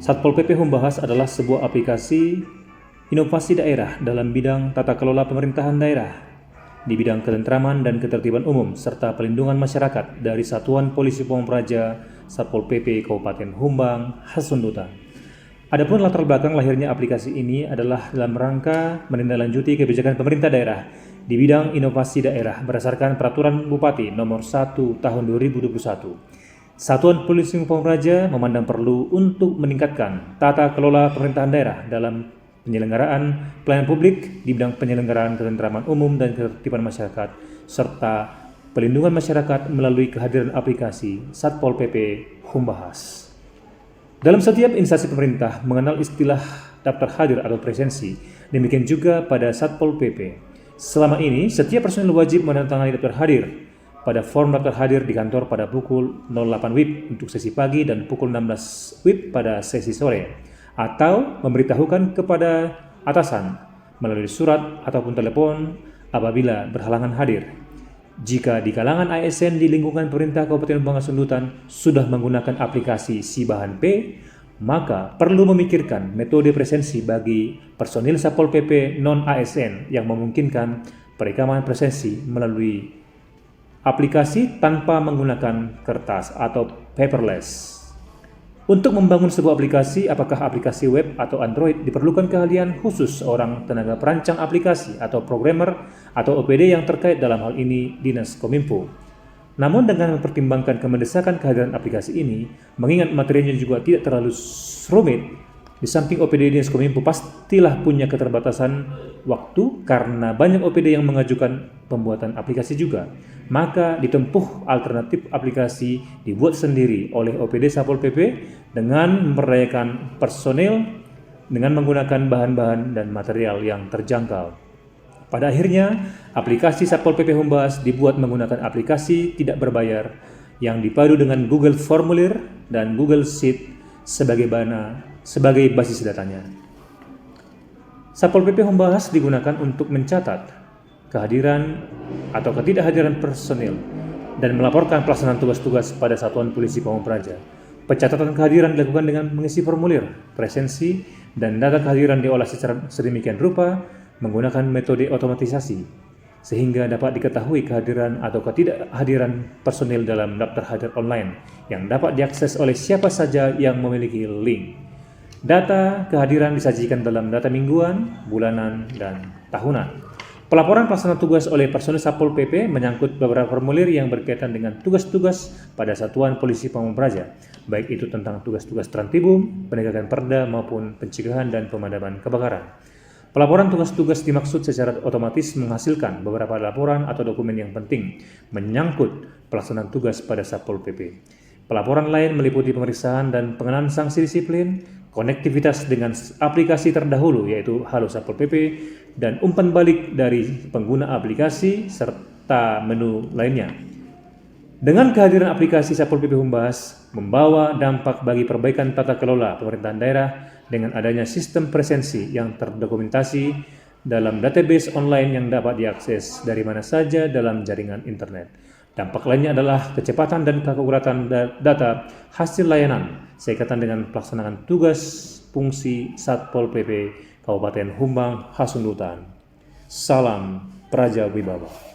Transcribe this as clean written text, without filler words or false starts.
Satpol PP Humbahas adalah sebuah aplikasi inovasi daerah dalam bidang tata kelola pemerintahan daerah, di bidang ketentraman dan ketertiban umum, serta pelindungan masyarakat dari Satuan Polisi Pamung Praja Satpol PP Kabupaten Humbang, Hasundutan. Adapun latar belakang lahirnya aplikasi ini adalah dalam rangka menindaklanjuti kebijakan pemerintah daerah di bidang inovasi daerah berdasarkan Peraturan Bupati Nomor 1 Tahun 2021. Satuan Polisi Pamung Praja memandang perlu untuk meningkatkan tata kelola pemerintahan daerah dalam penyelenggaraan pelayanan publik di bidang penyelenggaraan ketentraman umum dan ketertiban masyarakat, serta pelindungan masyarakat melalui kehadiran aplikasi Satpol PP Humbahas. Dalam setiap instansi pemerintah mengenal istilah daftar hadir atau presensi, demikian juga pada Satpol PP. Selama ini, setiap personil wajib menandatangani daftar hadir pada form daftar hadir di kantor pada pukul 08 WIB untuk sesi pagi dan pukul 16 WIB pada sesi sore, atau memberitahukan kepada atasan melalui surat ataupun telepon apabila berhalangan hadir. Jika di kalangan ASN di lingkungan pemerintah Kabupaten Humbang Hasundutan sudah menggunakan aplikasi Sibahan P, maka perlu memikirkan metode presensi bagi personil Satpol PP non-ASN yang memungkinkan perekaman presensi melalui aplikasi tanpa menggunakan kertas atau paperless. Untuk membangun sebuah aplikasi, apakah aplikasi web atau Android, diperlukan keahlian khusus seorang tenaga perancang aplikasi atau programmer atau OPD yang terkait, dalam hal ini Dinas Kominfo. Namun dengan mempertimbangkan kemendesakan kehadiran aplikasi ini, mengingat materinya juga tidak terlalu rumit, di samping OPD Dinas Kominfo pastilah punya keterbatasan waktu karena banyak OPD yang mengajukan pembuatan aplikasi juga. Maka ditempuh alternatif aplikasi dibuat sendiri oleh OPD Satpol PP dengan memberdayakan personil dengan menggunakan bahan-bahan dan material yang terjangkau. Pada akhirnya, aplikasi Satpol PP Humbahas dibuat menggunakan aplikasi tidak berbayar yang dipadu dengan Google Formulir dan Google Sheet sebagai basis datanya. Satpol PP Humbahas digunakan untuk mencatat kehadiran atau ketidakhadiran personil dan melaporkan pelaksanaan tugas-tugas pada Satuan Polisi Pamung Praja. Pencatatan kehadiran dilakukan dengan mengisi formulir presensi dan data kehadiran diolah secara sedemikian rupa menggunakan metode otomatisasi sehingga dapat diketahui kehadiran atau ketidakhadiran personil dalam daftar hadir online yang dapat diakses oleh siapa saja yang memiliki link. Data kehadiran disajikan dalam data mingguan, bulanan, dan tahunan. Pelaporan pelaksanaan tugas oleh personil Satpol PP menyangkut beberapa formulir yang berkaitan dengan tugas-tugas pada Satuan Polisi Pamung Praja, baik itu tentang tugas-tugas Trantibum, penegakan perda maupun pencegahan dan pemadaman kebakaran. Pelaporan tugas-tugas dimaksud secara otomatis menghasilkan beberapa laporan atau dokumen yang penting menyangkut pelaksanaan tugas pada Satpol PP. Pelaporan lain meliputi pemeriksaan dan pengenaan sanksi disiplin, konektivitas dengan aplikasi terdahulu yaitu Halo Satpol PP, dan umpan balik dari pengguna aplikasi serta menu lainnya. Dengan kehadiran aplikasi Satpol PP Humbahas membawa dampak bagi perbaikan tata kelola pemerintahan daerah dengan adanya sistem presensi yang terdokumentasi dalam database online yang dapat diakses dari mana saja dalam jaringan internet. Dampak lainnya adalah kecepatan dan keakuratan data hasil layanan sekaitan dengan pelaksanaan tugas fungsi Satpol PP Kabupaten Humbang Hasundutan. Salam Praja Wibawa.